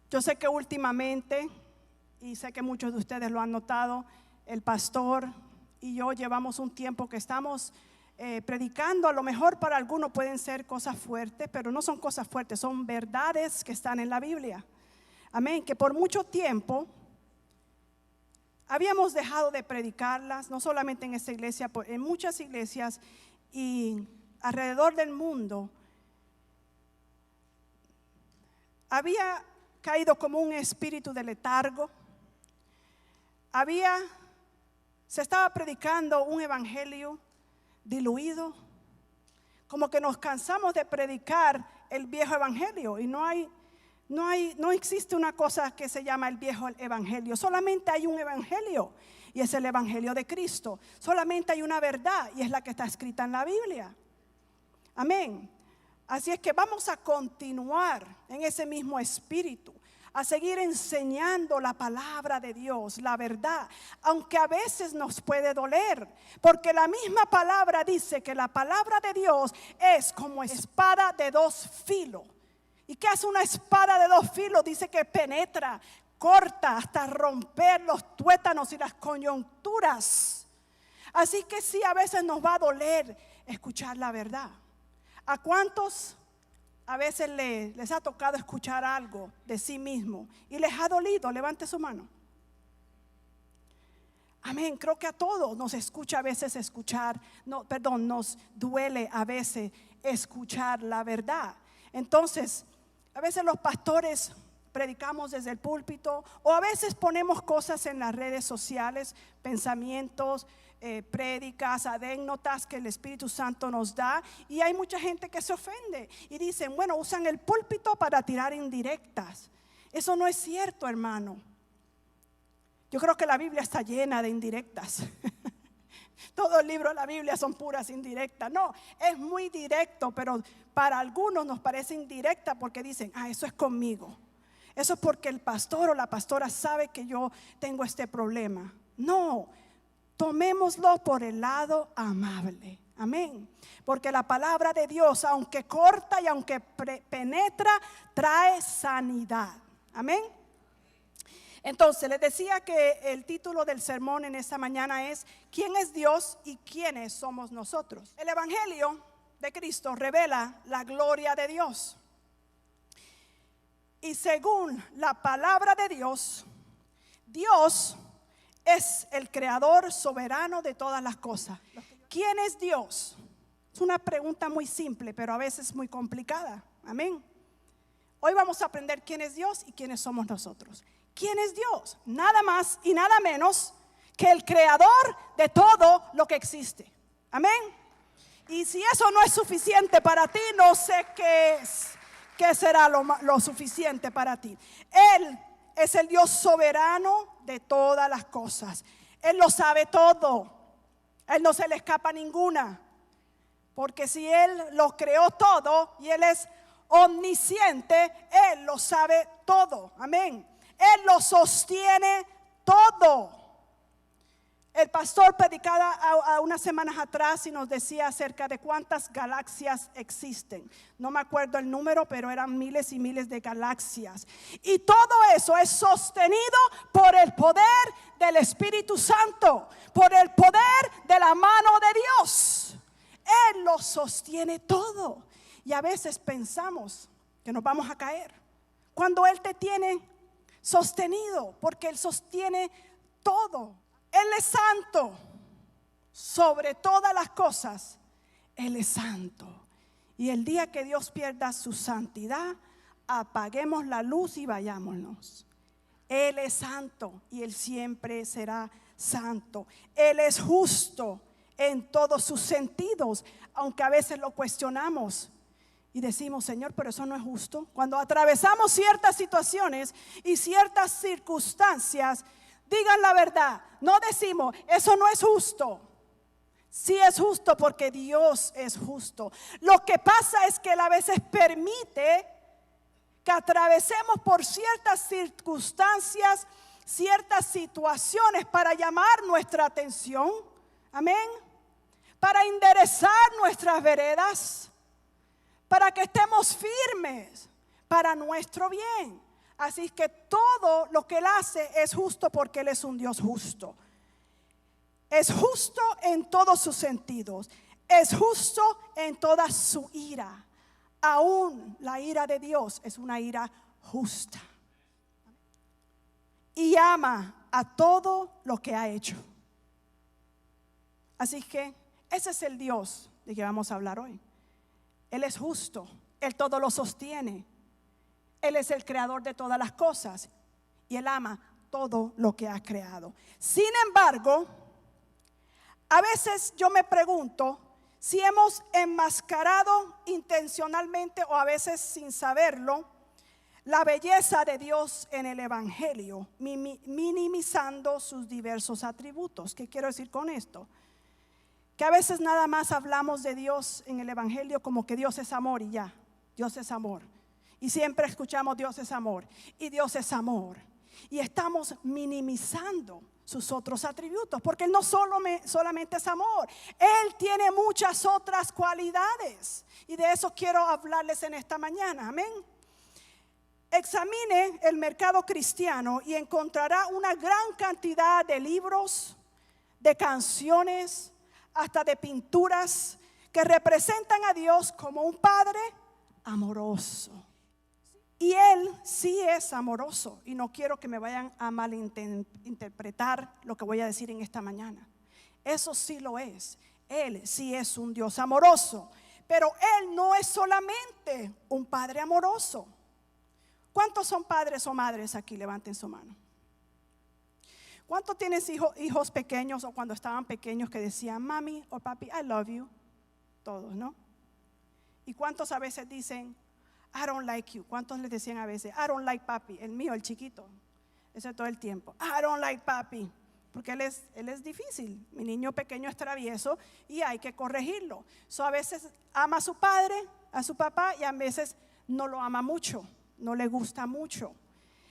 Yo sé que últimamente, y sé que muchos de ustedes lo han notado, el pastor y yo llevamos un tiempo que estamos predicando. A lo mejor para algunos pueden ser cosas fuertes, pero no son cosas fuertes, son verdades que están en la Biblia. Amén, que por mucho tiempo habíamos dejado de predicarlas, no solamente en esta iglesia, en muchas iglesias y alrededor del mundo. Había caído como un espíritu de letargo. Se estaba predicando un evangelio diluido, como que nos cansamos de predicar el viejo evangelio y no existe una cosa que se llama el viejo evangelio. Solamente hay un evangelio y es el evangelio de Cristo. Solamente hay una verdad y es la que está escrita en la Biblia. Amén. Así es que vamos a continuar en ese mismo espíritu, a seguir enseñando la palabra de Dios, la verdad, aunque a veces nos puede doler, porque la misma palabra dice que la palabra de Dios es como espada de dos filos. ¿Y qué hace una espada de dos filos? Dice que penetra, corta hasta romper los tuétanos y las coyunturas. Así que sí, a veces nos va a doler escuchar la verdad. ¿A cuántos a veces les ha tocado escuchar algo de sí mismo y les ha dolido? Levante su mano. Amén. Creo que a todos nos escucha a veces nos duele a veces escuchar la verdad. Entonces, a veces los pastores predicamos desde el púlpito, o a veces ponemos cosas en las redes sociales, pensamientos, prédicas, anécdotas que el Espíritu Santo nos da, y hay mucha gente que se ofende y dicen, bueno, usan el púlpito para tirar indirectas. Eso no es cierto, hermano. Yo creo que la Biblia está llena de indirectas. Todo el libro de la Biblia son puras indirectas. No, es muy directo, pero para algunos nos parece indirecta porque dicen, eso es conmigo. Eso es porque el pastor o la pastora sabe que yo tengo este problema. No, tomémoslo por el lado amable. Amén. Porque la palabra de Dios, aunque corta y aunque penetra, trae sanidad. Amén. Entonces les decía que el título del sermón en esta mañana es ¿quién es Dios y quiénes somos nosotros? El evangelio de Cristo revela la gloria de Dios. Y según la palabra de Dios, Dios es el creador soberano de todas las cosas. ¿Quién es Dios? Es una pregunta muy simple, pero a veces muy complicada. Amén. Hoy vamos a aprender quién es Dios y quiénes somos nosotros. ¿Quién es Dios? Nada más y nada menos que el creador de todo lo que existe. Amén. Y si eso no es suficiente para ti, no sé qué será lo suficiente para ti. Él es el Dios soberano de todas las cosas. Él lo sabe todo. Él no se le escapa ninguna. Porque si Él lo creó todo y Él es omnisciente, Él lo sabe todo. Amén. Él lo sostiene todo. El pastor predicaba a unas semanas atrás y nos decía acerca de cuántas galaxias existen. No me acuerdo el número, pero eran miles y miles de galaxias. Y todo eso es sostenido por el poder del Espíritu Santo, por el poder de la mano de Dios. Él lo sostiene todo. Y a veces pensamos que nos vamos a caer cuando Él te tiene sostenido, porque Él sostiene todo. Él es santo sobre todas las cosas. Él es santo. Y el día que Dios pierda su santidad, apaguemos la luz y vayámonos. Él es santo y Él siempre será santo. Él es justo en todos sus sentidos, aunque a veces lo cuestionamos y decimos, Señor, pero eso no es justo. Cuando atravesamos ciertas situaciones y ciertas circunstancias, digan la verdad, no decimos, eso no es justo. Sí es justo porque Dios es justo. Lo que pasa es que Él a veces permite que atravesemos por ciertas circunstancias, ciertas situaciones para llamar nuestra atención. Amén. Para enderezar nuestras veredas, para que estemos firmes, para nuestro bien. Así que todo lo que Él hace es justo porque Él es un Dios justo. Es justo en todos sus sentidos. Es justo en toda su ira. Aún la ira de Dios es una ira justa. Y ama a todo lo que ha hecho. Así que ese es el Dios de que vamos a hablar hoy. Él es justo, Él todo lo sostiene. Él es el creador de todas las cosas y Él ama todo lo que ha creado. Sin embargo, a veces yo me pregunto si hemos enmascarado intencionalmente o a veces sin saberlo la belleza de Dios en el Evangelio, minimizando sus diversos atributos. ¿Qué quiero decir con esto? Que a veces nada más hablamos de Dios en el Evangelio como que Dios es amor y ya, Dios es amor. Y siempre escuchamos Dios es amor y Dios es amor. Y estamos minimizando sus otros atributos, porque Él no solamente es amor, Él tiene muchas otras cualidades. Y de eso quiero hablarles en esta mañana, amén. Examine el mercado cristiano y encontrará una gran cantidad de libros, de canciones, hasta de pinturas que representan a Dios como un Padre amoroso. Y Él sí es amoroso. Y no quiero que me vayan a malinterpretar lo que voy a decir en esta mañana. Eso sí lo es. Él sí es un Dios amoroso. Pero Él no es solamente un Padre amoroso. ¿Cuántos son padres o madres aquí? Levanten su mano. ¿Cuántos tienes hijos pequeños o cuando estaban pequeños que decían mami o papi, I love you? Todos, ¿no? ¿Y cuántos a veces dicen I don't like you? ¿Cuántos les decían a veces I don't like papi? El mío, el chiquito, ese todo el tiempo, I don't like papi, porque él es difícil. Mi niño pequeño es travieso y hay que corregirlo. A veces ama a su padre, a su papá, y a veces no lo ama mucho, no le gusta mucho.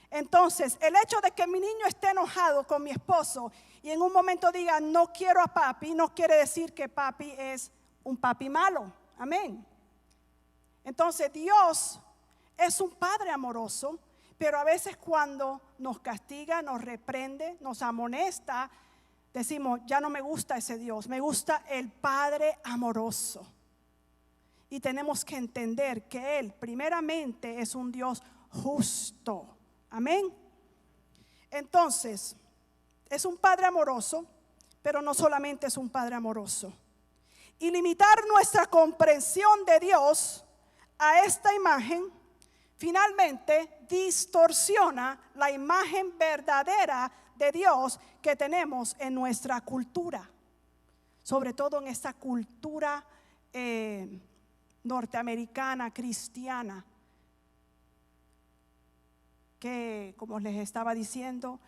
Entonces, el hecho de que mi niño esté enojado con mi esposo y en un momento diga no quiero a papi, no quiere decir que papi es un papi malo. Amén. Entonces Dios es un Padre amoroso, pero a veces cuando nos castiga, nos reprende, nos amonesta, decimos ya no me gusta ese Dios, me gusta el Padre amoroso. Y tenemos que entender que Él primeramente es un Dios justo. Amén. Entonces, es un Padre amoroso, pero no solamente es un Padre amoroso. Y limitar nuestra comprensión de Dios a esta imagen finalmente distorsiona la imagen verdadera de Dios que tenemos en nuestra cultura, sobre todo en esta cultura norteamericana, cristiana, que como les estaba diciendo,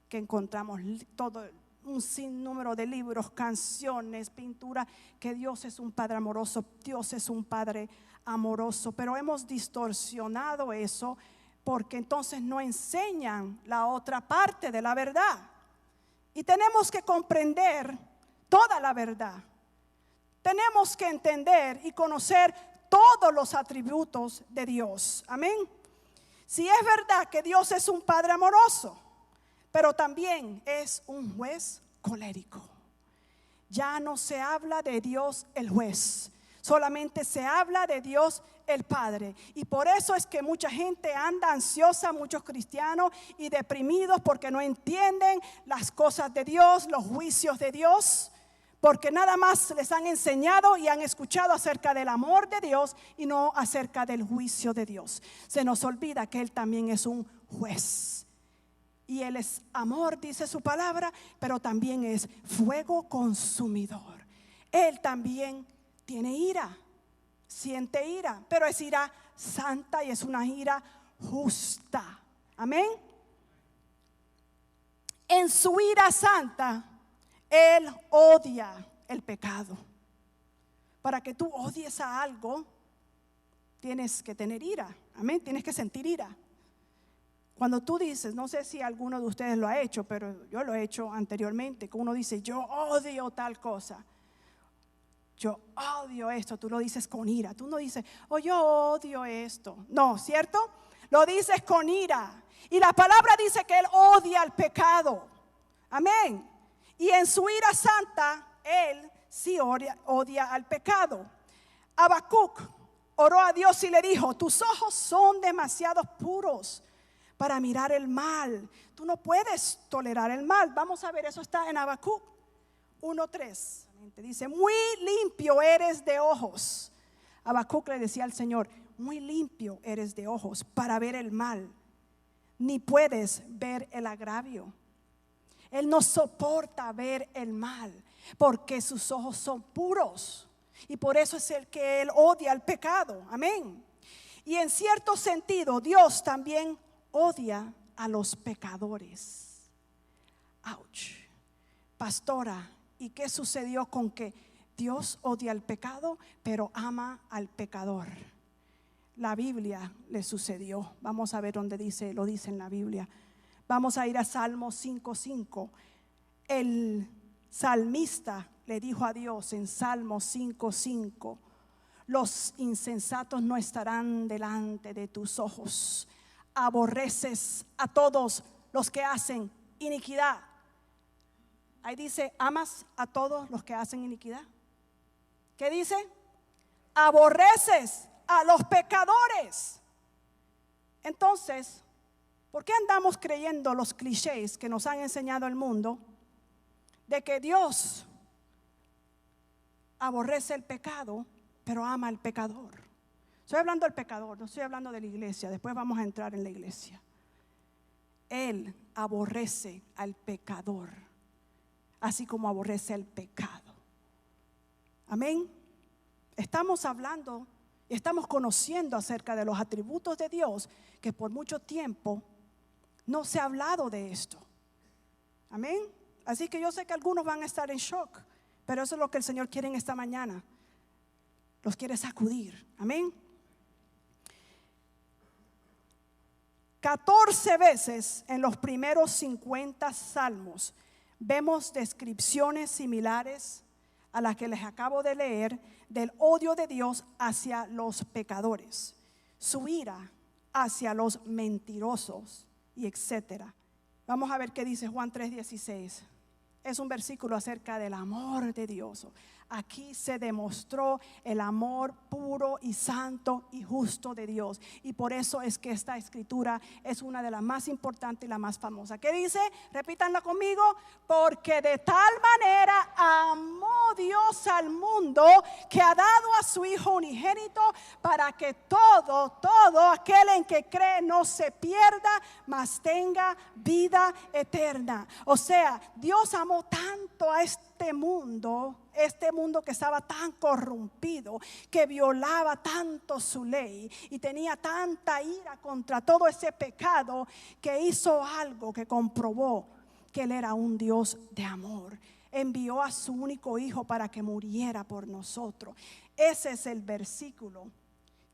que encontramos todo un sinnúmero de libros, canciones, pinturas, que Dios es un Padre amoroso, Dios es un Padre amoroso, pero hemos distorsionado eso porque entonces no enseñan la otra parte de la verdad. Y tenemos que comprender toda la verdad. Tenemos que entender y conocer todos los atributos de Dios. Amén. Si es verdad que Dios es un Padre amoroso, pero también es un juez colérico. Ya no se habla de Dios el juez, solamente se habla de Dios el Padre. Y por eso es que mucha gente anda ansiosa, muchos cristianos, y deprimidos porque no entienden las cosas de Dios, los juicios de Dios, porque nada más les han enseñado y han escuchado acerca del amor de Dios y no acerca del juicio de Dios. Se nos olvida que Él también es un juez. Y Él es amor, dice su palabra, pero también es fuego consumidor. Él también tiene ira, siente ira, pero es ira santa y es una ira justa. Amén. En su ira santa, Él odia el pecado. Para que tú odies a algo, tienes que tener ira. Amén, tienes que sentir ira. Cuando tú dices, no sé si alguno de ustedes lo ha hecho, pero yo lo he hecho anteriormente, que uno dice yo odio tal cosa, yo odio esto, tú lo dices con ira. Tú no dices, oh yo odio esto, no, ¿cierto? Lo dices con ira. Y la palabra dice que Él odia el pecado. Amén. Y en su ira santa, Él sí odia al pecado. Habacuc oró a Dios y le dijo: tus ojos son demasiado puros para mirar el mal. Tú no puedes tolerar el mal. Vamos a ver, eso está en Habacuc 1:3. Dice: muy limpio eres de ojos. Habacuc le decía al Señor: muy limpio eres de ojos para ver el mal, ni puedes ver el agravio. Él no soporta ver el mal porque sus ojos son puros, y por eso es el que Él odia el pecado. Amén. Y en cierto sentido, Dios también odia a los pecadores. Ouch. Pastora, ¿y qué sucedió con que Dios odia al pecado pero ama al pecador? La Biblia le sucedió. Vamos a ver dónde dice, lo dice en la Biblia. Vamos a ir a Salmo 5:5. El salmista le dijo a Dios en Salmo 5:5: los insensatos no estarán delante de tus ojos. Aborreces a todos los que hacen iniquidad. Ahí dice: amas a todos los que hacen iniquidad. ¿Qué dice? Aborreces a los pecadores. Entonces, ¿por qué andamos creyendo los clichés que nos han enseñado el mundo de que Dios aborrece el pecado pero ama al pecador? Estoy hablando del pecador, no estoy hablando de la iglesia. Después vamos a entrar en la iglesia. Él aborrece al pecador, así como aborrece el pecado. Amén. Estamos hablando y estamos conociendo acerca de los atributos de Dios, que por mucho tiempo no se ha hablado de esto. Amén. Así que yo sé que algunos van a estar en shock, pero eso es lo que el Señor quiere en esta mañana. Los quiere sacudir. Amén. 14 veces en los primeros 50 salmos vemos descripciones similares a las que les acabo de leer del odio de Dios hacia los pecadores, su ira hacia los mentirosos y etcétera. Vamos a ver qué dice Juan 3:16. Es un versículo acerca del amor de Dios. Aquí se demostró el amor puro y santo y justo de Dios, y por eso es que esta escritura es una de las más importantes y la más famosa. ¿Qué dice? Repítanla conmigo. Porque de tal manera amó Dios al mundo, que ha dado a su Hijo unigénito, para que todo aquel en que cree no se pierda, mas tenga vida eterna. O sea, Dios amó tanto a este mundo que estaba tan corrompido, que violaba tanto su ley y tenía tanta ira contra todo ese pecado, que hizo algo que comprobó que Él era un Dios de amor. Envió a su único Hijo para que muriera por nosotros. Ese es el versículo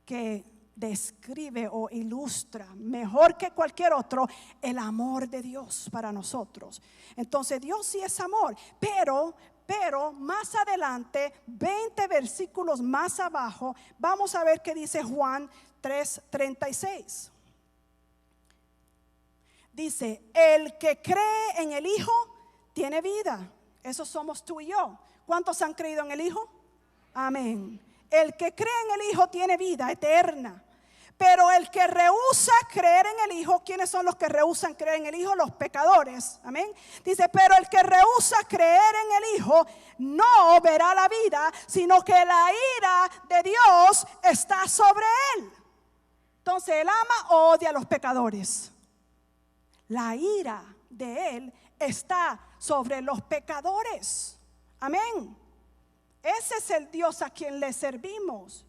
que describe o ilustra mejor que cualquier otro el amor de Dios para nosotros. Entonces Dios sí es amor, pero más adelante, 20 versículos más abajo, vamos a ver qué dice Juan 3:36. Dice: el que cree en el Hijo tiene vida. Eso somos tú y yo. ¿Cuántos han creído en el Hijo? Amén. El que cree en el Hijo tiene vida eterna. Pero el que rehúsa creer en el Hijo, ¿quiénes son los que rehusan creer en el Hijo? Los pecadores. Amén. Dice: pero el que rehúsa creer en el Hijo no verá la vida, sino que la ira de Dios está sobre él. Entonces Él ama o odia a los pecadores. La ira de Él está sobre los pecadores. Amén. Ese es el Dios a quien le servimos.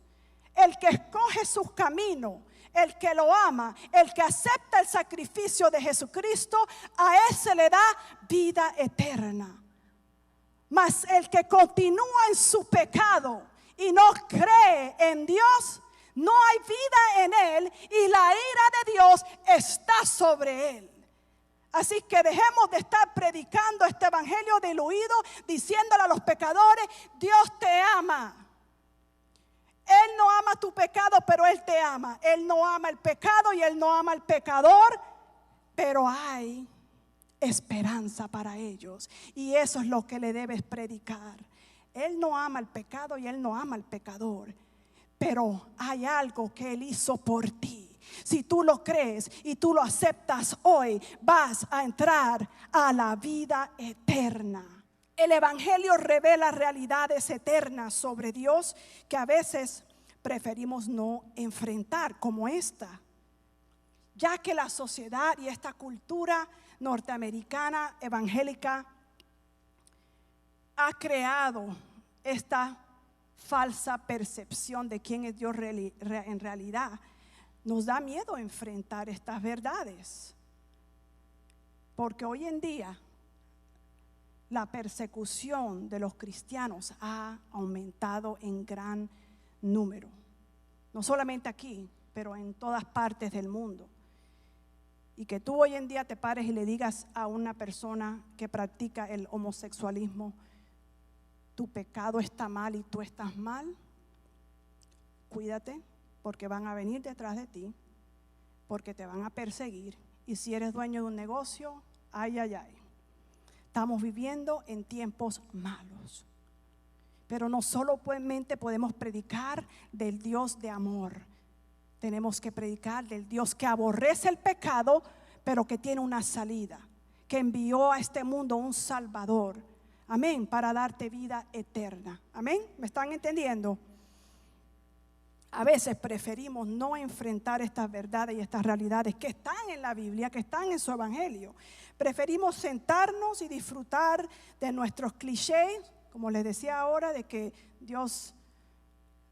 El que escoge sus caminos, el que lo ama, el que acepta el sacrificio de Jesucristo, a ese le da vida eterna. Mas el que continúa en su pecado y no cree en Dios, no hay vida en él, y la ira de Dios está sobre él. Así que dejemos de estar predicando este evangelio diluido, diciéndole a los pecadores: Dios te ama. Él no ama tu pecado, pero Él te ama. Él no ama el pecado y Él no ama al pecador. pero hay esperanza para ellos. Y eso es lo que le debes predicar. Él no ama el pecado y Él no ama al pecador, pero hay algo que Él hizo por ti. Si tú lo crees y tú lo aceptas hoy, vas a entrar a la vida eterna. El Evangelio revela realidades eternas sobre Dios que a veces preferimos no enfrentar, como esta, ya que la sociedad y esta cultura norteamericana evangélica ha creado esta falsa percepción de quién es Dios en realidad. Nos da miedo enfrentar estas verdades, porque hoy en día la persecución de los cristianos ha aumentado en gran número, no solamente aquí, pero en todas partes del mundo. Y que tú hoy en día te pares y le digas a una persona que practica el homosexualismo: tu pecado está mal y tú estás mal, cuídate, porque van a venir detrás de ti, porque te van a perseguir. Y si eres dueño de un negocio, ay, ay, ay. Estamos viviendo en tiempos malos. Pero no solamente podemos predicar del Dios de amor. Tenemos que predicar del Dios que aborrece el pecado, pero que tiene una salida, que envió a este mundo un Salvador. Amén, para darte vida eterna. Amén, ¿me están entendiendo? A veces preferimos no enfrentar estas verdades y estas realidades que están en la Biblia, que están en su Evangelio. Preferimos sentarnos y disfrutar de nuestros clichés, como les decía ahora, de que Dios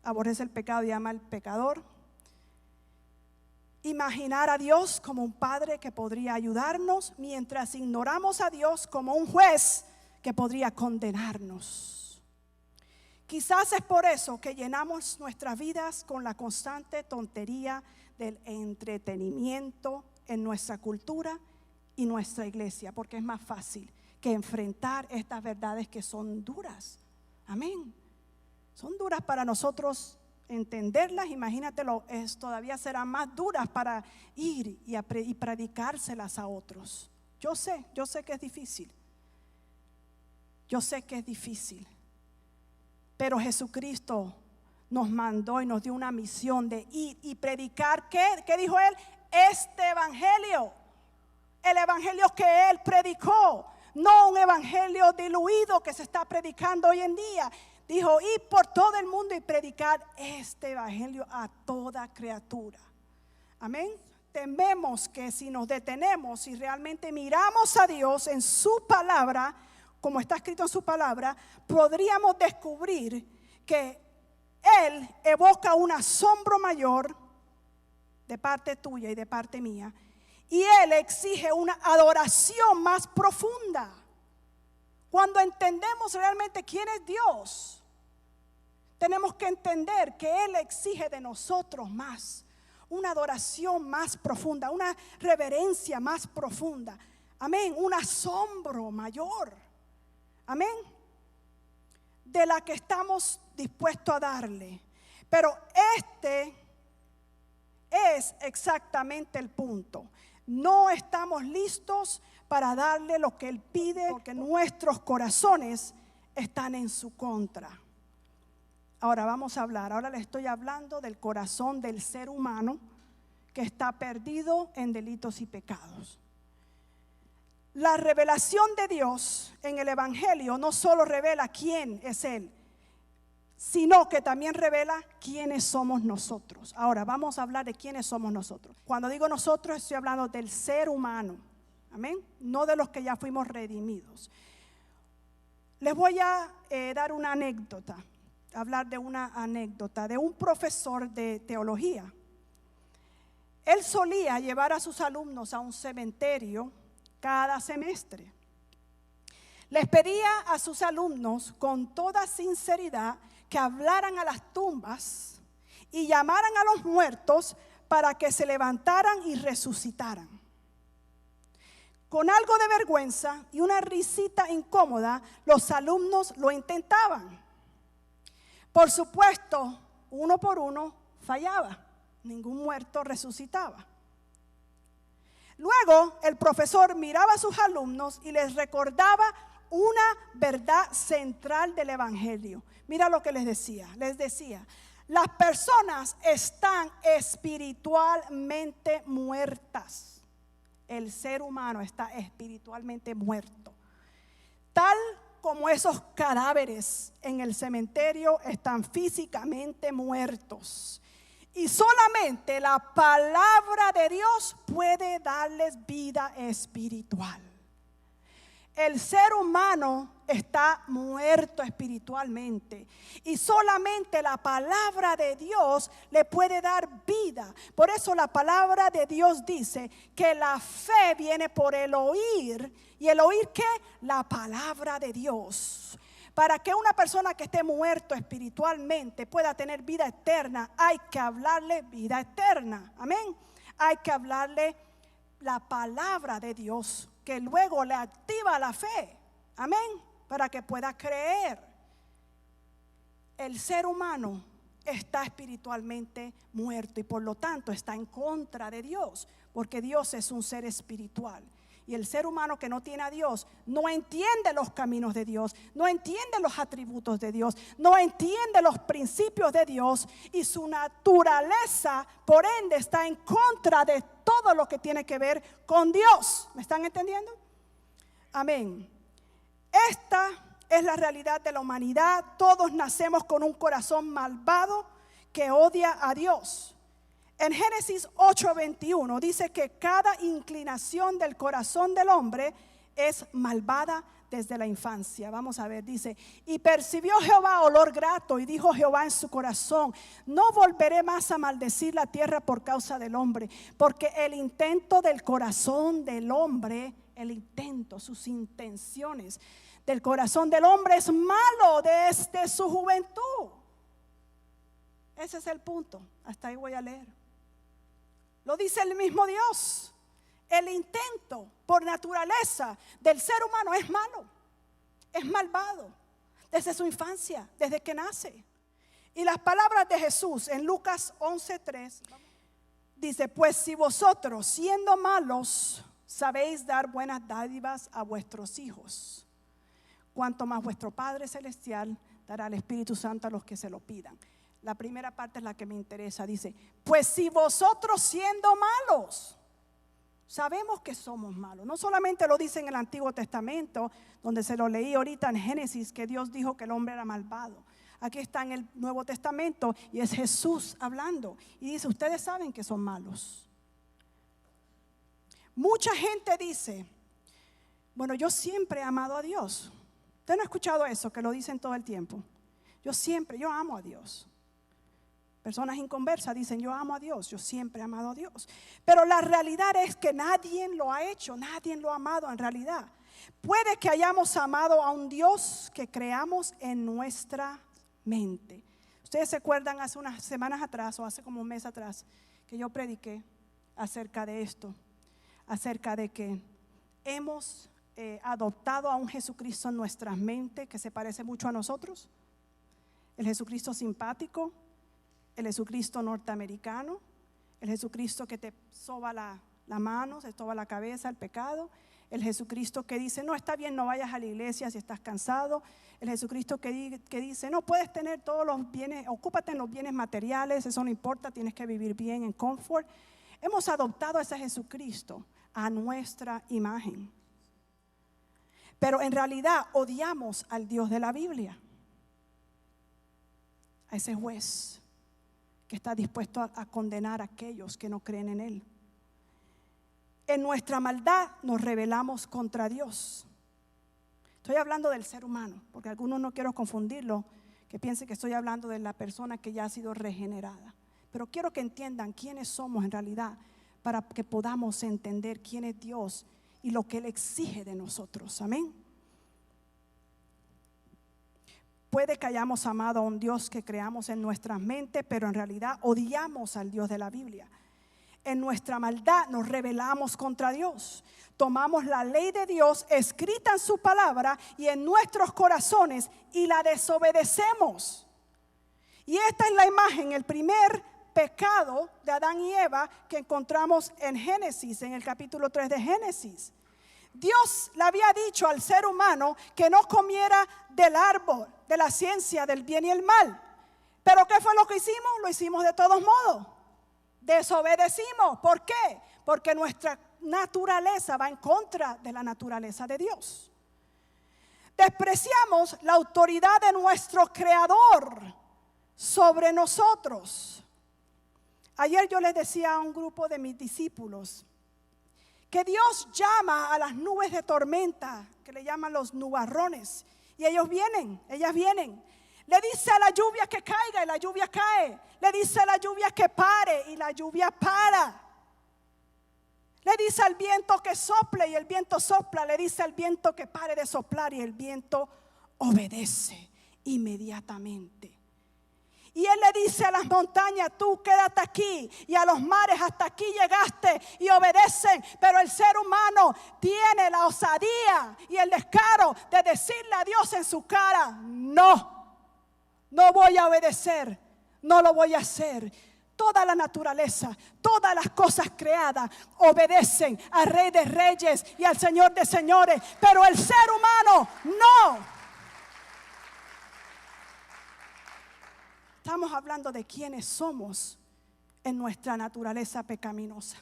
aborrece el pecado y ama al pecador. Imaginar a Dios como un padre que podría ayudarnos, mientras ignoramos a Dios como un juez que podría condenarnos. Quizás es por eso que llenamos nuestras vidas con la constante tontería del entretenimiento en nuestra cultura y nuestra iglesia, porque es más fácil que enfrentar estas verdades que son duras. Amén. Son duras para nosotros entenderlas. Imagínatelo, todavía serán más duras para ir y predicárselas a otros. Yo sé que es difícil. Yo sé que es difícil. Pero Jesucristo nos mandó y nos dio una misión de ir y predicar. ¿Qué dijo Él? Este evangelio. El evangelio que Él predicó. No un evangelio diluido que se está predicando hoy en día. Dijo: ir por todo el mundo y predicar este evangelio a toda criatura. Amén. Tememos que si nos detenemos y realmente miramos a Dios en su palabra, como está escrito en su palabra, podríamos descubrir que Él evoca un asombro mayor de parte tuya y de parte mía, y Él exige una adoración más profunda. Cuando entendemos realmente quién es Dios, tenemos que entender que Él exige de nosotros más, una adoración más profunda, una reverencia más profunda. Amén, un asombro mayor. Amén, de la que estamos dispuestos a darle. Pero este es exactamente el punto. No estamos listos para darle lo que Él pide, porque nuestros corazones están en su contra. Ahora vamos a hablar, ahora le estoy hablando del corazón del ser humano que está perdido en delitos y pecados. La revelación de Dios en el Evangelio no solo revela quién es Él, sino que también revela quiénes somos nosotros. Ahora vamos a hablar de quiénes somos nosotros. Cuando digo nosotros, estoy hablando del ser humano. Amén. No de los que ya fuimos redimidos. Les voy a dar una anécdota, hablar de una anécdota de un profesor de teología. Él solía llevar a sus alumnos a un cementerio cada semestre. Les pedía a sus alumnos con toda sinceridad que hablaran a las tumbas y llamaran a los muertos para que se levantaran y resucitaran. Con algo de vergüenza y una risita incómoda, los alumnos lo intentaban. Por supuesto, uno por uno fallaba. Ningún muerto resucitaba. luego el profesor miraba a sus alumnos y les recordaba una verdad central del evangelio. Mira lo que les decía. Les decía, las personas están espiritualmente muertas. El ser humano está espiritualmente muerto. Tal como esos cadáveres en el cementerio están físicamente muertos. Y solamente la palabra de Dios puede darles vida espiritual. El ser humano está muerto espiritualmente y solamente la palabra de Dios le puede dar vida. Por eso la palabra de Dios dice que la fe viene por el oír. ¿Y el oír qué? La palabra de Dios. Para que una persona que esté muerto espiritualmente pueda tener vida eterna, hay que hablarle vida eterna. Amén. Hay que hablarle la palabra de Dios, que luego le activa la fe. Amén. Para que pueda creer. El ser humano está espiritualmente muerto y por lo tanto está en contra de Dios, porque Dios es un ser espiritual. Y el ser humano que no tiene a Dios no entiende los caminos de Dios, no entiende los atributos de Dios, no entiende los principios de Dios, y su naturaleza por ende está en contra de todo lo que tiene que ver con Dios. ¿Me están entendiendo? Amén. Esta es la realidad de la humanidad. Todos nacemos con un corazón malvado que odia a Dios. En Génesis 8:21 dice que cada inclinación del corazón del hombre es malvada desde la infancia. Vamos a ver, dice: y percibió Jehová olor grato, y dijo Jehová en su corazón: no volveré más a maldecir la tierra por causa del hombre, porque el intento del corazón del hombre, el intento, sus intenciones del corazón del hombre es malo desde su juventud. Ese es el punto. Hasta ahí voy a leer. Lo dice el mismo Dios. El intento por naturaleza del ser humano es malo, es malvado desde su infancia, desde que nace. Y las palabras de Jesús en Lucas 11:3 dice: pues si vosotros, siendo malos, sabéis dar buenas dádivas a vuestros hijos, cuanto más vuestro Padre Celestial dará al Espíritu Santo a los que se lo pidan. La primera parte es la que me interesa. Dice: pues si vosotros, siendo malos, sabemos que somos malos. No solamente lo dice en el Antiguo Testamento, donde se lo leí ahorita en Génesis, que Dios dijo que el hombre era malvado. Aquí está en el Nuevo Testamento y es Jesús hablando. Y dice: ustedes saben que son malos. Mucha gente dice: bueno, yo siempre he amado a Dios. ¿Usted no ha escuchado eso? Que lo dicen todo el tiempo. Yo amo a Dios. Personas inconversas dicen: yo amo a Dios, yo siempre he amado a Dios. Pero la realidad es que nadie lo ha hecho, nadie lo ha amado en realidad. Puede que hayamos amado a un Dios que creamos en nuestra mente. Ustedes se acuerdan hace unas semanas atrás, o hace como un mes atrás, que yo prediqué acerca de esto, acerca de que hemos adoptado a un Jesucristo en nuestras mentes que se parece mucho a nosotros. El Jesucristo simpático, el Jesucristo norteamericano, el Jesucristo que te soba la mano, se soba la cabeza, el pecado. El Jesucristo que dice: no, está bien, no vayas a la iglesia si estás cansado. El Jesucristo que dice: no, puedes tener todos los bienes, ocúpate en los bienes materiales, eso no importa, tienes que vivir bien en confort. Hemos adoptado a ese Jesucristo a nuestra imagen. Pero en realidad odiamos al Dios de la Biblia, a ese juez que está dispuesto a condenar a aquellos que no creen en Él. En nuestra maldad nos rebelamos contra Dios. Estoy hablando del ser humano, porque algunos no quiero confundirlo, que piensen que estoy hablando de la persona que ya ha sido regenerada. Pero quiero que entiendan quiénes somos en realidad, para que podamos entender quién es Dios y lo que Él exige de nosotros. Amén. Puede que hayamos amado a un Dios que creamos en nuestras mentes, pero en realidad odiamos al Dios de la Biblia. En nuestra maldad nos rebelamos contra Dios. Tomamos la ley de Dios escrita en su palabra y en nuestros corazones y la desobedecemos. Y esta es la imagen, el primer pecado de Adán y Eva que encontramos en Génesis, en el capítulo 3 de Génesis. Dios le había dicho al ser humano que no comiera del árbol de la ciencia del bien y el mal. Pero ¿qué fue lo que hicimos? Lo hicimos de todos modos. Desobedecimos. ¿Por qué? Porque nuestra naturaleza va en contra de la naturaleza de Dios. Despreciamos la autoridad de nuestro Creador sobre nosotros. Ayer yo les decía a un grupo de mis discípulos que Dios llama a las nubes de tormenta, que le llaman los nubarrones, y ellas vienen. Le dice a la lluvia que caiga y la lluvia cae. Le dice a la lluvia que pare y la lluvia para. Le dice al viento que sople y el viento sopla. Le dice al viento que pare de soplar y el viento obedece inmediatamente. Y Él le dice a las montañas, tú quédate aquí, y a los mares, hasta aquí llegaste, y obedecen. Pero el ser humano tiene la osadía y el descaro de decirle a Dios en su cara, no voy a obedecer, no lo voy a hacer. Toda la naturaleza, todas las cosas creadas obedecen al Rey de Reyes y al Señor de Señores, pero el ser humano no. Estamos hablando de quiénes somos en nuestra naturaleza pecaminosa.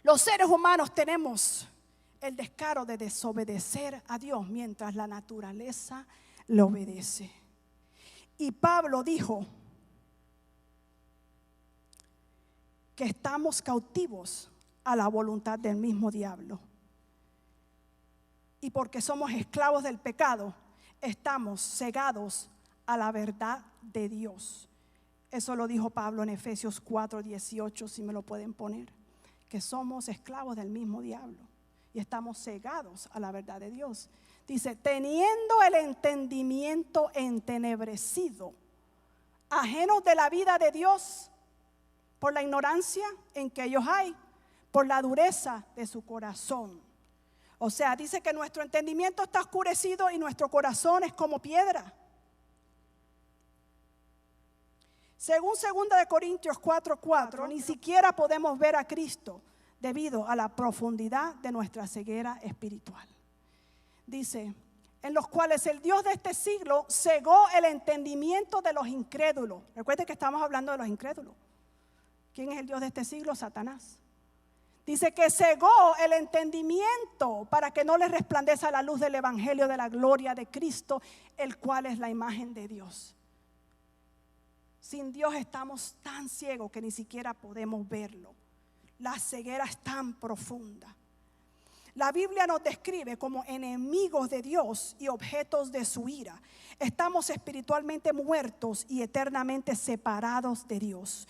Los seres humanos tenemos el descaro de desobedecer a Dios mientras la naturaleza le obedece. Y Pablo dijo que estamos cautivos a la voluntad del mismo diablo. Y porque somos esclavos del pecado, estamos cegados a la verdad de Dios. Eso lo dijo Pablo en Efesios 4:18, si me lo pueden poner. Que somos esclavos del mismo diablo y estamos cegados a la verdad de Dios. Dice, teniendo el entendimiento entenebrecido, ajenos de la vida de Dios, por la ignorancia en que ellos hay, por la dureza de su corazón. O sea, dice que nuestro entendimiento está oscurecido y nuestro corazón es como piedra. Según 2 Corintios 4:4, ni siquiera podemos ver a Cristo debido a la profundidad de nuestra ceguera espiritual. Dice, en los cuales el Dios de este siglo cegó el entendimiento de los incrédulos. Recuerden que estamos hablando de los incrédulos. ¿Quién es el Dios de este siglo? Satanás. Dice que cegó el entendimiento para que no les resplandezca la luz del evangelio de la gloria de Cristo, el cual es la imagen de Dios. Sin Dios estamos tan ciegos que ni siquiera podemos verlo. La ceguera es tan profunda. La Biblia nos describe como enemigos de Dios y objetos de su ira. Estamos espiritualmente muertos y eternamente separados de Dios.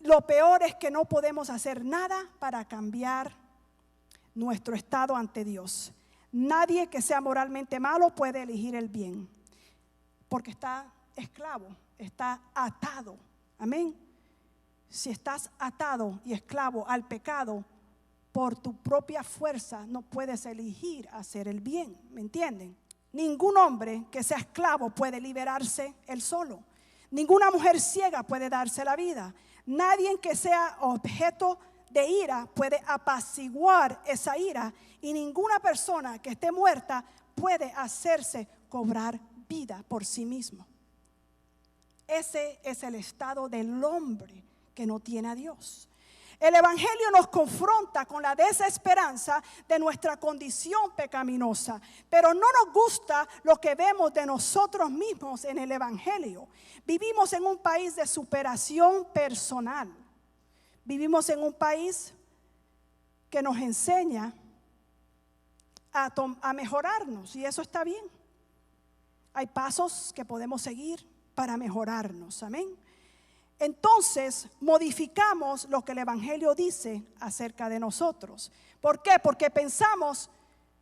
Lo peor es que no podemos hacer nada para cambiar nuestro estado ante Dios. Nadie que sea moralmente malo puede elegir el bien, porque está esclavo, está atado. Amén. Si estás atado y esclavo al pecado, por tu propia fuerza no puedes elegir hacer el bien. ¿Me entienden? Ningún hombre que sea esclavo puede liberarse él solo. Ninguna mujer ciega puede darse la vida. Nadie que sea objeto de ira puede apaciguar esa ira. Y ninguna persona que esté muerta puede hacerse cobrar vida por sí mismo. Ese es el estado del hombre que no tiene a Dios. El evangelio nos confronta con la desesperanza de nuestra condición pecaminosa, pero no nos gusta lo que vemos de nosotros mismos en el evangelio. Vivimos en un país de superación personal. Vivimos en un país que nos enseña a mejorarnos, y eso está bien. Hay pasos que podemos seguir para mejorarnos, amén. Entonces modificamos lo que el evangelio dice acerca de nosotros. ¿Por qué? Porque pensamos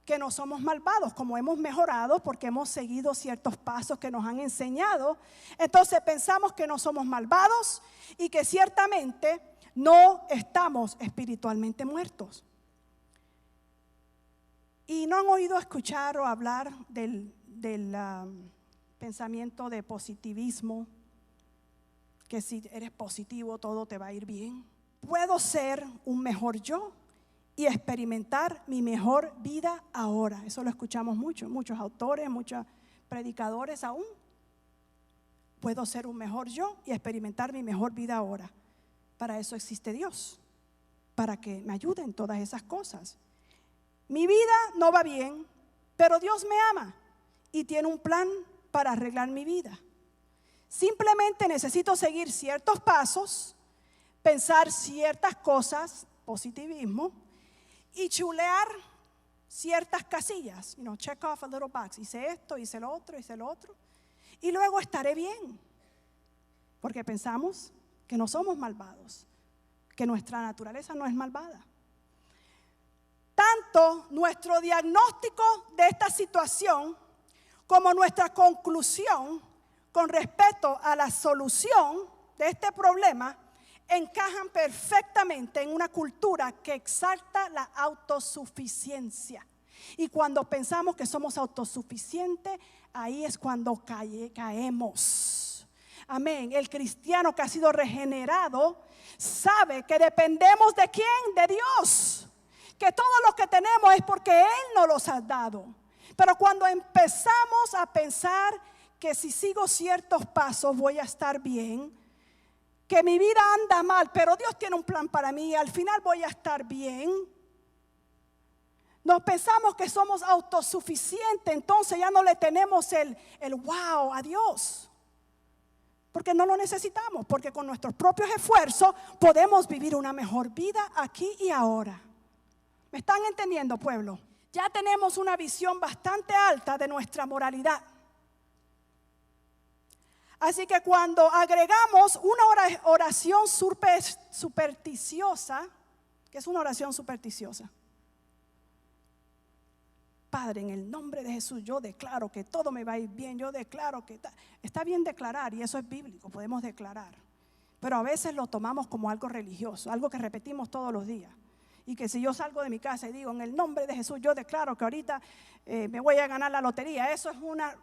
que no somos malvados, como hemos mejorado porque hemos seguido ciertos pasos que nos han enseñado. Entonces pensamos que no somos malvados y que ciertamente no estamos espiritualmente muertos. Y no han oído escuchar o hablar del pensamiento de positivismo, que si eres positivo todo te va a ir bien. Puedo ser un mejor yo y experimentar mi mejor vida ahora. Eso lo escuchamos mucho, muchos autores, muchos predicadores aún. Puedo ser un mejor yo y experimentar mi mejor vida ahora. Para eso existe Dios, para que me ayude en todas esas cosas. Mi vida no va bien, pero Dios me ama y tiene un plan para arreglar mi vida. Simplemente necesito seguir ciertos pasos, pensar ciertas cosas, positivismo, y chulear ciertas casillas. Check off a little box. Hice esto, hice lo otro, y luego estaré bien. Porque pensamos que no somos malvados, que nuestra naturaleza no es malvada. Tanto nuestro diagnóstico de esta situación como nuestra conclusión con respecto a la solución de este problema encajan perfectamente en una cultura que exalta la autosuficiencia. Y cuando pensamos que somos autosuficientes, ahí es cuando caemos. Amén. El cristiano que ha sido regenerado sabe que dependemos ¿de quién? De Dios. Que todo lo que tenemos es porque Él nos los ha dado. Pero cuando empezamos a pensar que si sigo ciertos pasos voy a estar bien, que mi vida anda mal, pero Dios tiene un plan para mí y al final voy a estar bien, nos pensamos que somos autosuficientes, entonces ya no le tenemos el wow a Dios. Porque no lo necesitamos, porque con nuestros propios esfuerzos podemos vivir una mejor vida aquí y ahora. ¿Me están entendiendo, pueblo? Ya tenemos una visión bastante alta de nuestra moralidad. Así que cuando agregamos una oración supersticiosa, ¿qué es una oración supersticiosa? Padre, en el nombre de Jesús, yo declaro que todo me va a ir bien. Yo declaro que está bien declarar, y eso es bíblico, podemos declarar. Pero a veces lo tomamos como algo religioso, algo que repetimos todos los días. Y que si yo salgo de mi casa y digo, en el nombre de Jesús, yo declaro que ahorita me voy a ganar la lotería. Eso es una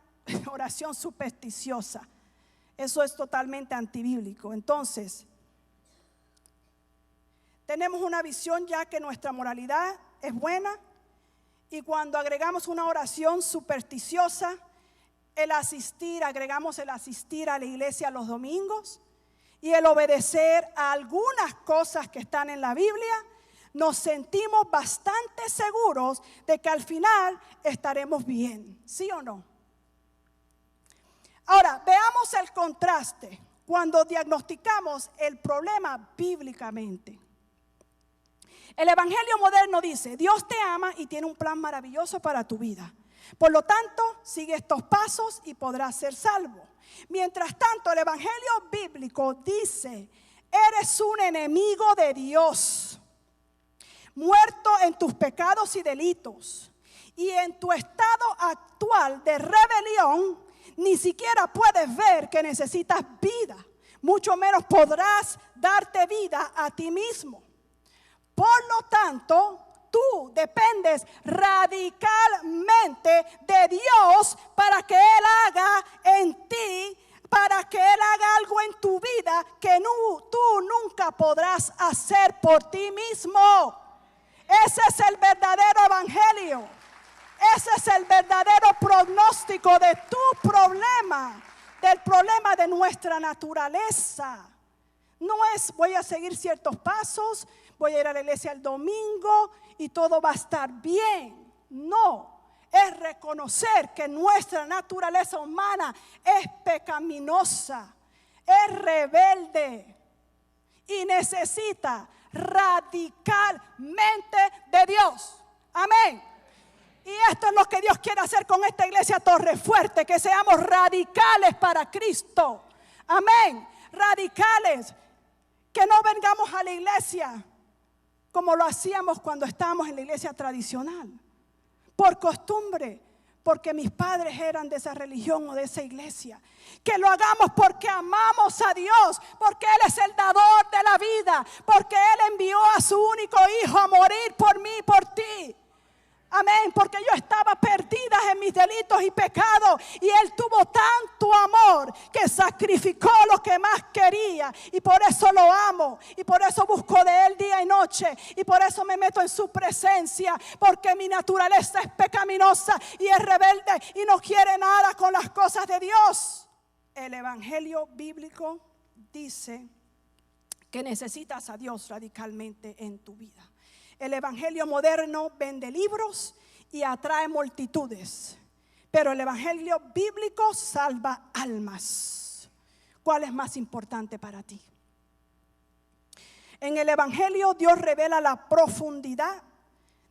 oración supersticiosa. Eso es totalmente antibíblico. Entonces, tenemos una visión ya que nuestra moralidad es buena. Y cuando agregamos una oración supersticiosa, agregamos el asistir a la iglesia los domingos y el obedecer a algunas cosas que están en la Biblia, nos sentimos bastante seguros de que al final estaremos bien. ¿Sí o no? Ahora, veamos el contraste cuando diagnosticamos el problema bíblicamente. El Evangelio moderno dice, Dios te ama y tiene un plan maravilloso para tu vida. Por lo tanto, sigue estos pasos y podrás ser salvo. Mientras tanto, el Evangelio bíblico dice, eres un enemigo de Dios, muerto en tus pecados y delitos, y en tu estado actual de rebelión, ni siquiera puedes ver que necesitas vida, mucho menos podrás darte vida a ti mismo. Por lo tanto, tú dependes radicalmente de Dios para que Él haga en ti, para que Él haga algo en tu vida que tú nunca podrás hacer por ti mismo. Ese es el verdadero evangelio. Ese es el verdadero pronóstico de tu problema, del problema de nuestra naturaleza. No es voy a seguir ciertos pasos, voy a ir a la iglesia el domingo y todo va a estar bien. No, es reconocer que nuestra naturaleza humana es pecaminosa, es rebelde y necesita radicalmente de Dios. Amén. Y esto es lo que Dios quiere hacer con esta iglesia Torrefuerte, que seamos radicales para Cristo. Amén. Radicales, que no vengamos a la iglesia como lo hacíamos cuando estábamos en la iglesia tradicional, por costumbre, porque mis padres eran de esa religión o de esa iglesia. Que lo hagamos porque amamos a Dios, porque Él es el dador de la vida, porque Él envió a su único hijo a morir por mí y por ti. Amén, porque yo estaba perdida en mis delitos y pecados y Él tuvo tanto amor que sacrificó lo que más quería y por eso lo amo y por eso busco de Él día y noche y por eso me meto en su presencia, porque mi naturaleza es pecaminosa y es rebelde y no quiere nada con las cosas de Dios. El evangelio bíblico dice que necesitas a Dios radicalmente en tu vida. El evangelio moderno vende libros y atrae multitudes, pero el evangelio bíblico salva almas. ¿Cuál es más importante para ti? En el evangelio Dios revela la profundidad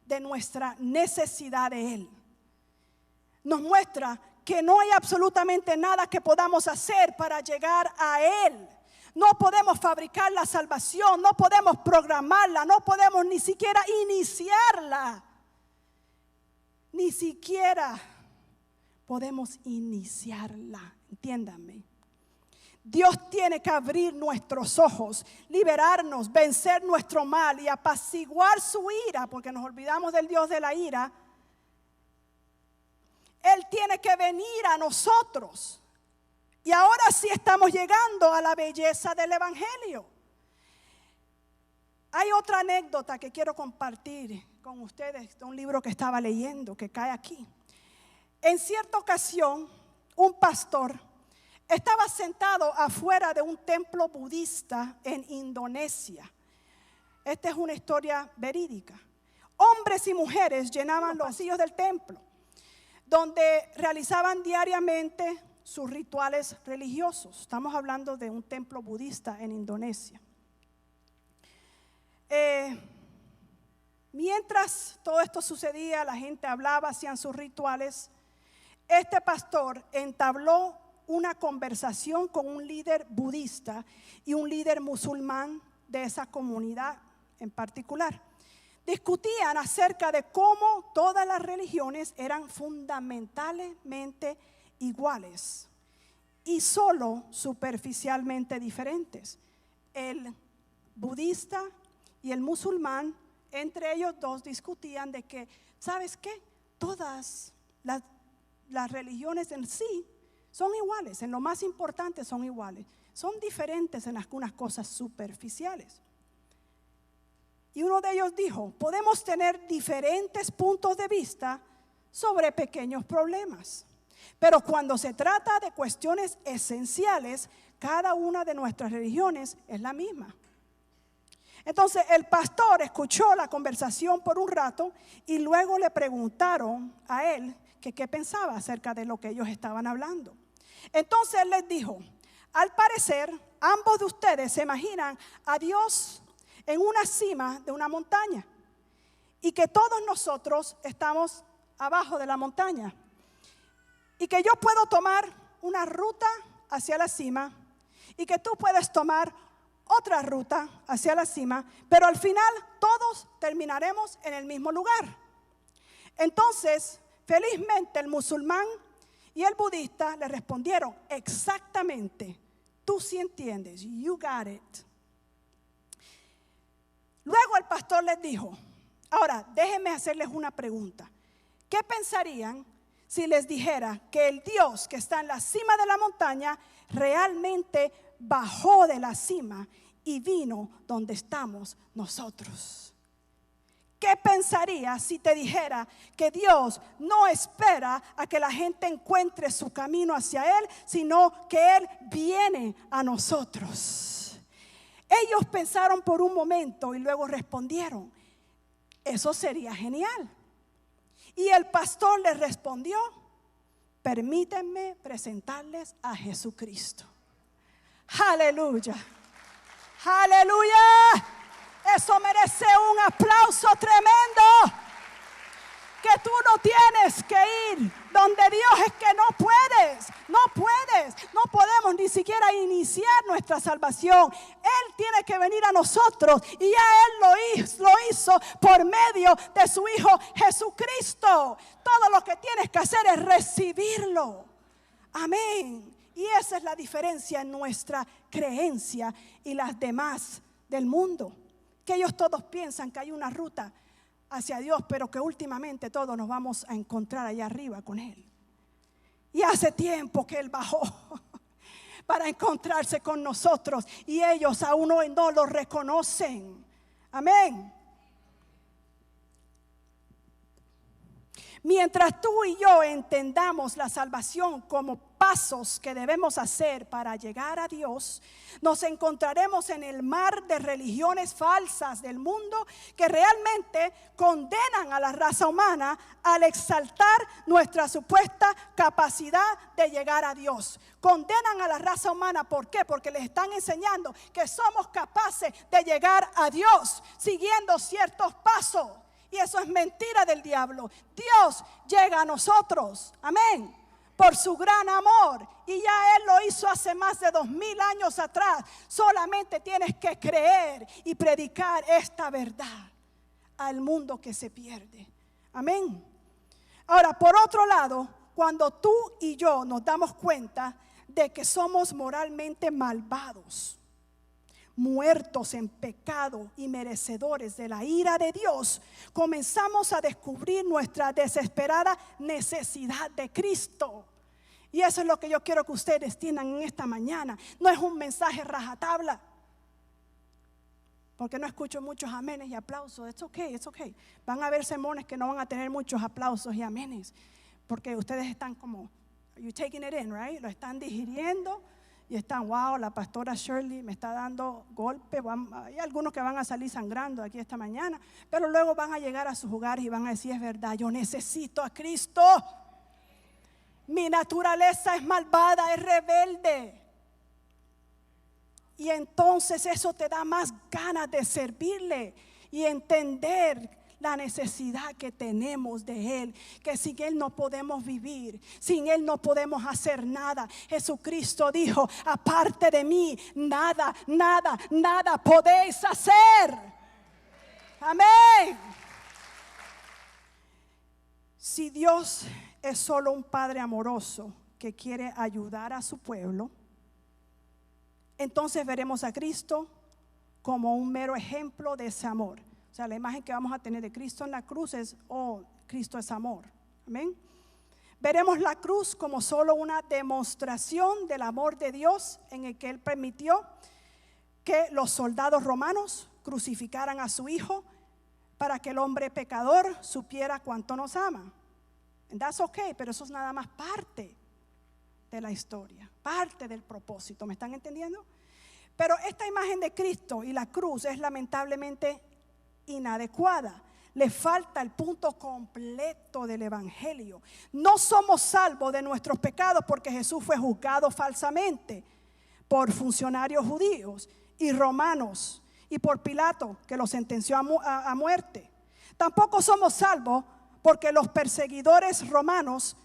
de nuestra necesidad de Él. Nos muestra que no hay absolutamente nada que podamos hacer para llegar a Él. No podemos fabricar la salvación, no podemos programarla, no podemos ni siquiera iniciarla. Ni siquiera podemos iniciarla, entiéndanme. Dios tiene que abrir nuestros ojos, liberarnos, vencer nuestro mal y apaciguar su ira, porque nos olvidamos del Dios de la ira. Él tiene que venir a nosotros. Y ahora sí estamos llegando a la belleza del evangelio. Hay otra anécdota que quiero compartir con ustedes de un libro que estaba leyendo que cae aquí. En cierta ocasión, un pastor estaba sentado afuera de un templo budista en Indonesia. Esta es una historia verídica. Hombres y mujeres llenaban los pasillos del templo, donde realizaban diariamente sus rituales religiosos. Estamos hablando de un templo budista en Indonesia. Mientras todo esto sucedía, la gente hablaba, hacían sus rituales. Este pastor entabló una conversación con un líder budista y un líder musulmán de esa comunidad en particular. Discutían acerca de cómo todas las religiones eran fundamentalmente iguales y solo superficialmente diferentes. El budista y el musulmán, entre ellos dos, discutían de que, ¿sabes qué? Todas las religiones en sí son iguales, en lo más importante son iguales, son diferentes en algunas cosas superficiales. Y uno de ellos dijo, podemos tener diferentes puntos de vista sobre pequeños problemas, pero cuando se trata de cuestiones esenciales, cada una de nuestras religiones es la misma. Entonces el pastor escuchó la conversación por un rato y luego le preguntaron a él que qué pensaba acerca de lo que ellos estaban hablando. Entonces él les dijo, al parecer ambos de ustedes se imaginan a Dios en una cima de una montaña y que todos nosotros estamos abajo de la montaña. Y que yo puedo tomar una ruta hacia la cima y que tú puedes tomar otra ruta hacia la cima, pero al final todos terminaremos en el mismo lugar. Entonces, felizmente el musulmán y el budista le respondieron exactamente, tú sí entiendes, you got it. Luego el pastor les dijo, ahora déjenme hacerles una pregunta. ¿Qué pensarían si les dijera que el Dios que está en la cima de la montaña realmente bajó de la cima y vino donde estamos nosotros? ¿Qué pensarías si te dijera que Dios no espera a que la gente encuentre su camino hacia Él, sino que Él viene a nosotros? Ellos pensaron por un momento y luego respondieron, eso sería genial. Y el pastor les respondió, permítanme presentarles a Jesucristo. Aleluya, aleluya. Eso merece un aplauso tremendo. Que tú no tienes que ir donde Dios es que no puedes, no podemos ni siquiera iniciar nuestra salvación. Él tiene que venir a nosotros y ya Él lo hizo por medio de su Hijo Jesucristo. Todo lo que tienes que hacer es recibirlo. Amén. Y esa es la diferencia en nuestra creencia y las demás del mundo. Que ellos todos piensan que hay una ruta hacia Dios, pero que últimamente todos nos vamos a encontrar allá arriba con Él. Y hace tiempo que Él bajó para encontrarse con nosotros y ellos aún hoy no lo reconocen. Amén. Mientras tú y yo entendamos la salvación como pasos que debemos hacer para llegar a Dios, nos encontraremos en el mar de religiones falsas del mundo que realmente condenan a la raza humana al exaltar nuestra supuesta capacidad de llegar a Dios. Condenan a la raza humana, ¿por qué? Porque les están enseñando que somos capaces de llegar a Dios siguiendo ciertos pasos. Y eso es mentira del diablo. Dios llega a nosotros, amén, por su gran amor. Y ya Él lo hizo hace más de 2000 años atrás. Solamente tienes que creer y predicar esta verdad al mundo que se pierde. Amén. Ahora, por otro lado, cuando tú y yo nos damos cuenta de que somos moralmente malvados, muertos en pecado y merecedores de la ira de Dios, comenzamos a descubrir nuestra desesperada necesidad de Cristo. Y eso es lo que yo quiero que ustedes tengan en esta mañana. No es un mensaje rajatabla, porque no escucho muchos amenes y aplausos. It's okay. Van a haber sermones que no van a tener muchos aplausos y amenes, porque ustedes están como, you taking it in, right? Lo están digiriendo. Y están, wow, la pastora Shirley me está dando golpe. Hay algunos que van a salir sangrando aquí esta mañana, pero luego van a llegar a sus hogares y van a decir, es verdad, yo necesito a Cristo. Mi naturaleza es malvada, es rebelde. Y entonces eso te da más ganas de servirle y entender la necesidad que tenemos de Él, que sin Él no podemos vivir, sin Él no podemos hacer nada. Jesucristo dijo, aparte de mí, nada podéis hacer. Amén. Si Dios es solo un Padre amoroso que quiere ayudar a su pueblo, entonces veremos a Cristo como un mero ejemplo de ese amor. O sea, la imagen que vamos a tener de Cristo en la cruz es, Cristo es amor. Amén. Veremos la cruz como solo una demostración del amor de Dios en el que Él permitió que los soldados romanos crucificaran a su Hijo para que el hombre pecador supiera cuánto nos ama. And that's okay, pero eso es nada más parte de la historia, parte del propósito. ¿Me están entendiendo? Pero esta imagen de Cristo y la cruz es lamentablemente inadecuada. Le falta el punto completo del evangelio. No somos salvos de nuestros pecados porque Jesús fue juzgado falsamente por funcionarios judíos y romanos y por Pilato, que lo sentenció a muerte. Tampoco somos salvos porque los perseguidores romanos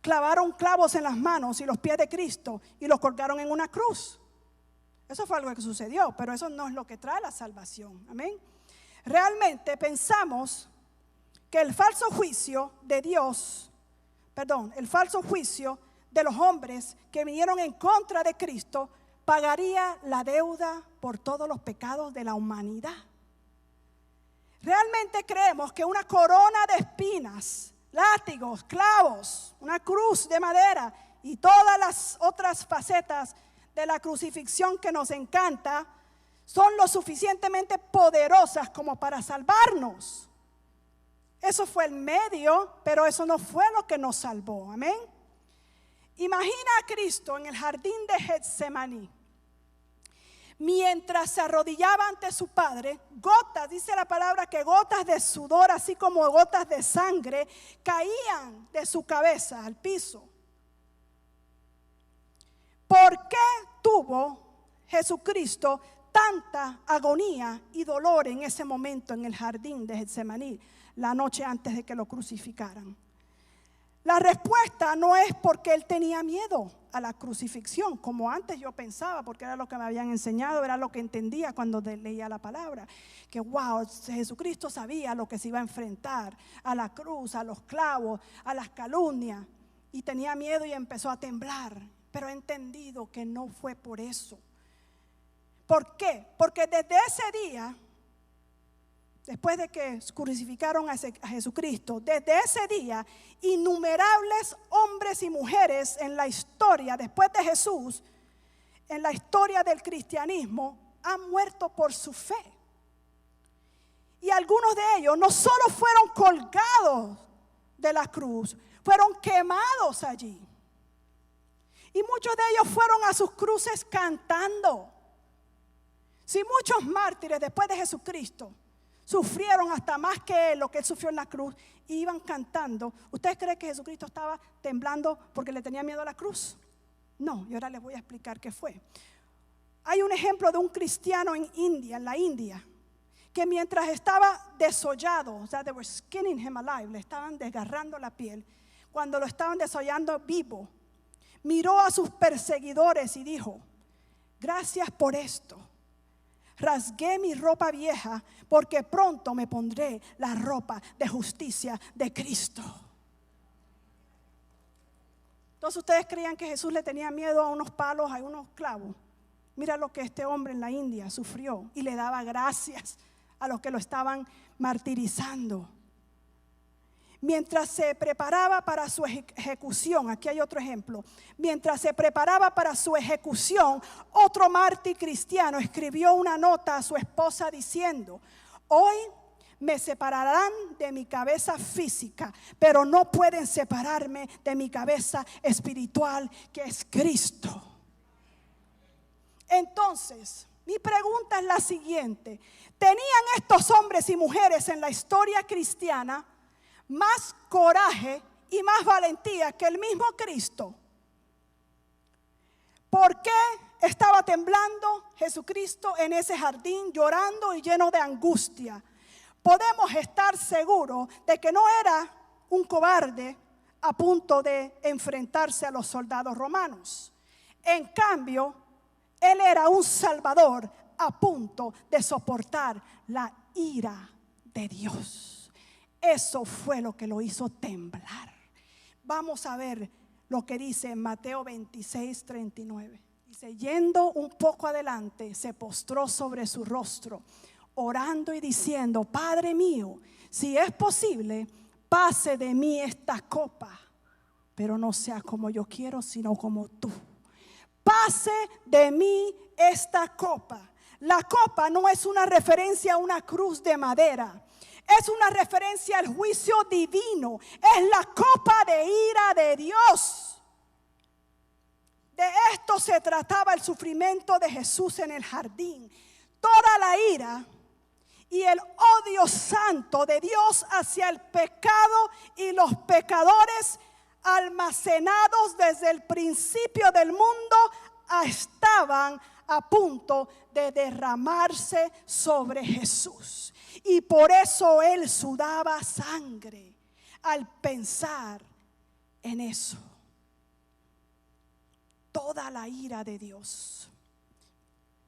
clavaron clavos en las manos y los pies de Cristo y los colgaron en una cruz. Eso fue algo que sucedió, pero eso no es lo que trae la salvación. Amén. Realmente pensamos que el falso juicio de los hombres que vinieron en contra de Cristo pagaría la deuda por todos los pecados de la humanidad. Realmente creemos que una corona de espinas, látigos, clavos, una cruz de madera y todas las otras facetas de la crucifixión que nos encanta son lo suficientemente poderosas como para salvarnos. Eso fue el medio, pero eso no fue lo que nos salvó. Amén. Imagina a Cristo en el jardín de Getsemaní, mientras se arrodillaba ante su Padre. Gotas, dice la palabra, que gotas de sudor, así como gotas de sangre, caían de su cabeza al piso. ¿Por qué tuvo Jesucristo tanta agonía y dolor en ese momento en el jardín de Getsemaní, la noche antes de que lo crucificaran? La respuesta no es porque Él tenía miedo a la crucifixión, como antes yo pensaba, porque era lo que me habían enseñado, era lo que entendía cuando leía la palabra, que wow, Jesucristo sabía lo que se iba a enfrentar, a la cruz, a los clavos, a las calumnias, y tenía miedo y empezó a temblar. Pero he entendido que no fue por eso. ¿Por qué? Porque desde ese día después de que crucificaron a Jesucristo, desde ese día, innumerables hombres y mujeres en la historia, después de Jesús, en la historia del cristianismo, han muerto por su fe. Y algunos de ellos no solo fueron colgados de la cruz, fueron quemados allí. Y muchos de ellos fueron a sus cruces cantando. Si muchos mártires después de Jesucristo sufrieron hasta más que lo que él sufrió en la cruz, y iban cantando, ¿ustedes creen que Jesucristo estaba temblando porque le tenía miedo a la cruz? No, y ahora les voy a explicar qué fue. Hay un ejemplo de un cristiano en la India, que mientras estaba desollado, o sea, they were skinning him alive, le estaban desgarrando la piel, cuando lo estaban desollando vivo, miró a sus perseguidores y dijo: gracias por esto. Rasgué mi ropa vieja, porque pronto me pondré la ropa de justicia de Cristo. Entonces, ¿ustedes creían que Jesús le tenía miedo a unos palos, a unos clavos? Mira lo que este hombre en la India sufrió, y le daba gracias a los que lo estaban martirizando. Mientras se preparaba para su ejecución, aquí hay otro ejemplo. Mientras se preparaba para su ejecución, otro mártir cristiano escribió una nota a su esposa diciendo: hoy me separarán de mi cabeza física, pero no pueden separarme de mi cabeza espiritual, que es Cristo. Entonces, mi pregunta es la siguiente: ¿tenían estos hombres y mujeres en la historia cristiana más coraje y más valentía que el mismo Cristo? ¿Por qué estaba temblando Jesucristo en ese jardín, llorando y lleno de angustia? Podemos estar seguros de que no era un cobarde a punto de enfrentarse a los soldados romanos. En cambio, él era un salvador a punto de soportar la ira de Dios. Eso fue lo que lo hizo temblar. Vamos a ver lo que dice en Mateo 26:39. Dice: yendo un poco adelante, se postró sobre su rostro, orando y diciendo: Padre mío, si es posible, pase de mí esta copa, pero no sea como yo quiero, sino como tú. Pase de mí esta copa. La copa no es una referencia a una cruz de madera. Es una referencia al juicio divino. Es la copa de ira de Dios. De esto se trataba el sufrimiento de Jesús en el jardín. Toda la ira y el odio santo de Dios hacia el pecado y los pecadores, almacenados desde el principio del mundo, estaban a punto de derramarse sobre Jesús. Y por eso él sudaba sangre al pensar en eso. Toda la ira de Dios,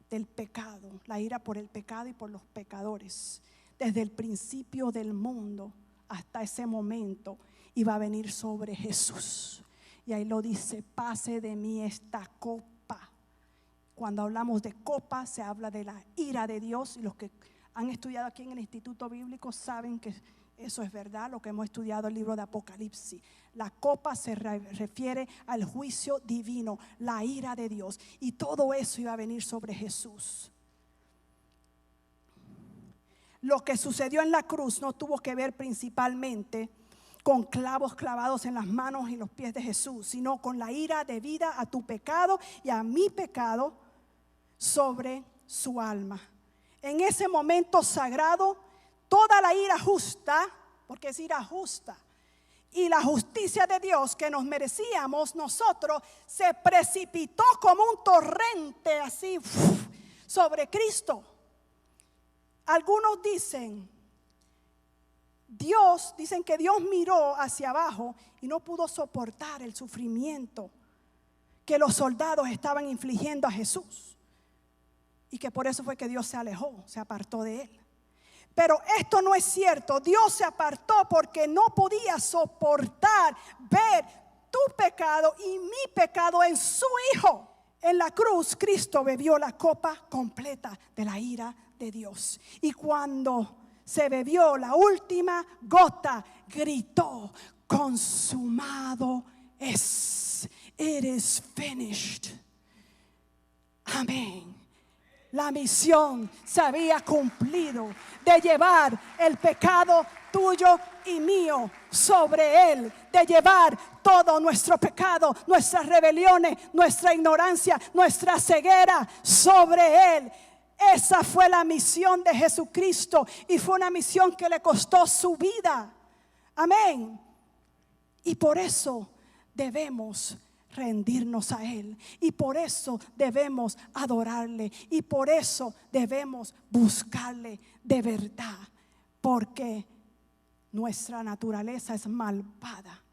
del pecado, la ira por el pecado y por los pecadores, desde el principio del mundo hasta ese momento, iba a venir sobre Jesús. Y ahí lo dice: pase de mí esta copa. Cuando hablamos de copa, se habla de la ira de Dios, y los que han estudiado aquí en el Instituto Bíblico saben que eso es verdad, lo que hemos estudiado en el libro de Apocalipsis. La copa se refiere al juicio divino, la ira de Dios, y todo eso iba a venir sobre Jesús. Lo que sucedió en la cruz no tuvo que ver principalmente con clavos clavados en las manos y los pies de Jesús, sino con la ira debida a tu pecado y a mi pecado sobre su alma. En ese momento sagrado, toda la ira justa, porque es ira justa, y la justicia de Dios que nos merecíamos nosotros, se precipitó como un torrente así sobre Cristo. Algunos dicen que Dios miró hacia abajo y no pudo soportar el sufrimiento que los soldados estaban infligiendo a Jesús, y que por eso fue que Dios se alejó, se apartó de él. Pero esto no es cierto. Dios se apartó porque no podía soportar ver tu pecado y mi pecado en su Hijo. En la cruz, Cristo bebió la copa completa de la ira de Dios. Y cuando se bebió la última gota, gritó: consumado es. It is finished. Amén. La misión se había cumplido de llevar el pecado tuyo y mío sobre Él, de llevar todo nuestro pecado, nuestras rebeliones, nuestra ignorancia, nuestra ceguera sobre Él. Esa fue la misión de Jesucristo y fue una misión que le costó su vida. Amén. Y por eso debemos rendirnos a Él, y por eso debemos adorarle, y por eso debemos buscarle de verdad, porque nuestra naturaleza es malvada.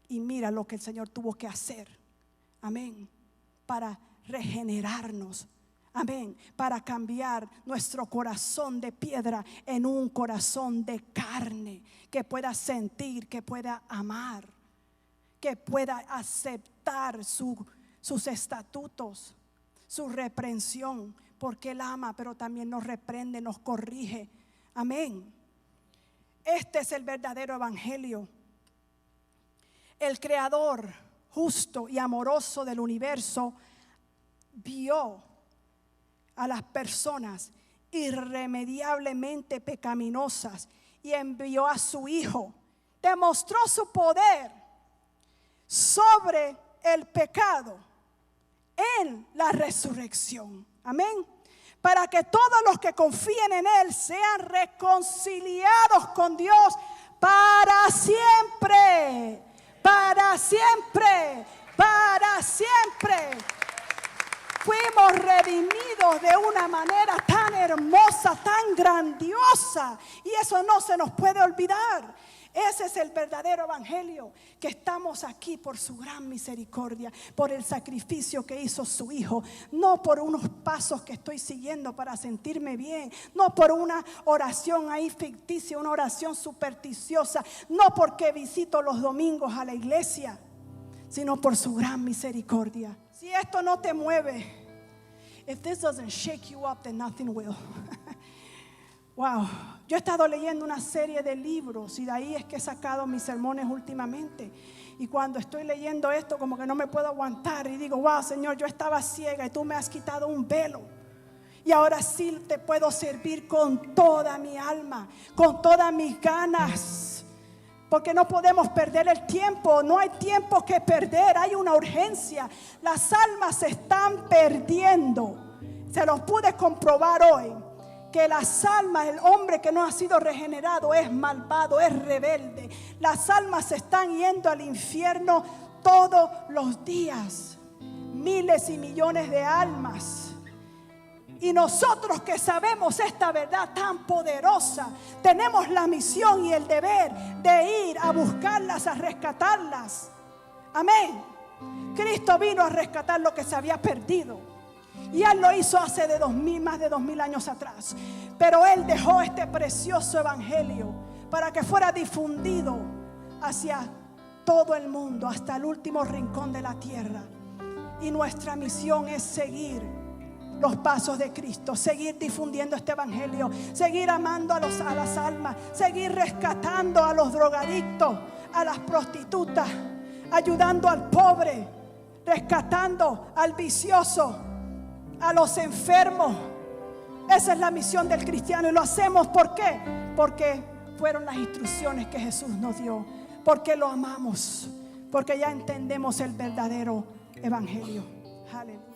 Y mira lo que el Señor tuvo que hacer, amén, para regenerarnos, amén, para cambiar nuestro corazón de piedra en un corazón de carne, que pueda sentir, que pueda amar, que pueda aceptar sus estatutos, su reprensión, porque Él ama, pero también nos reprende, nos corrige. Amén. Este es el verdadero evangelio. El Creador justo y amoroso del universo vio a las personas irremediablemente pecaminosas y envió a su Hijo. Demostró su poder sobre el pecado en la resurrección. Amén. Para que todos los que confíen en Él sean reconciliados con Dios para siempre. Para siempre. Para siempre. Fuimos redimidos de una manera tan hermosa, tan grandiosa. Y eso no se nos puede olvidar. Ese es el verdadero evangelio, que estamos aquí por su gran misericordia, por el sacrificio que hizo su Hijo, no por unos pasos que estoy siguiendo para sentirme bien, no por una oración ahí ficticia, una oración supersticiosa, no porque visito los domingos a la iglesia, sino por su gran misericordia. Si esto no te mueve, if this doesn't shake you up, then nothing will. Wow, yo he estado leyendo una serie de libros y de ahí es que he sacado mis sermones últimamente. Y cuando estoy leyendo esto, como que no me puedo aguantar y digo: wow, Señor, yo estaba ciega y tú me has quitado un velo. Y ahora sí te puedo servir con toda mi alma, con todas mis ganas. Porque no podemos perder el tiempo, no hay tiempo que perder, hay una urgencia. Las almas se están perdiendo. Se los pude comprobar hoy. Que las almas, el hombre que no ha sido regenerado es malvado, es rebelde. Las almas se están yendo al infierno todos los días. Miles y millones de almas. Y nosotros que sabemos esta verdad tan poderosa, tenemos la misión y el deber de ir a buscarlas, a rescatarlas. Amén. Cristo vino a rescatar lo que se había perdido. Y Él lo hizo hace más de 2000 años atrás. Pero Él dejó este precioso evangelio para que fuera difundido hacia todo el mundo, hasta el último rincón de la tierra. Y nuestra misión es seguir los pasos de Cristo, seguir difundiendo este evangelio, seguir amando a las almas, seguir rescatando a los drogadictos, a las prostitutas, ayudando al pobre, rescatando al vicioso, a los enfermos. Esa es la misión del cristiano y lo hacemos. ¿Por qué? Porque fueron las instrucciones que Jesús nos dio, porque lo amamos, porque ya entendemos el verdadero evangelio. Aleluya.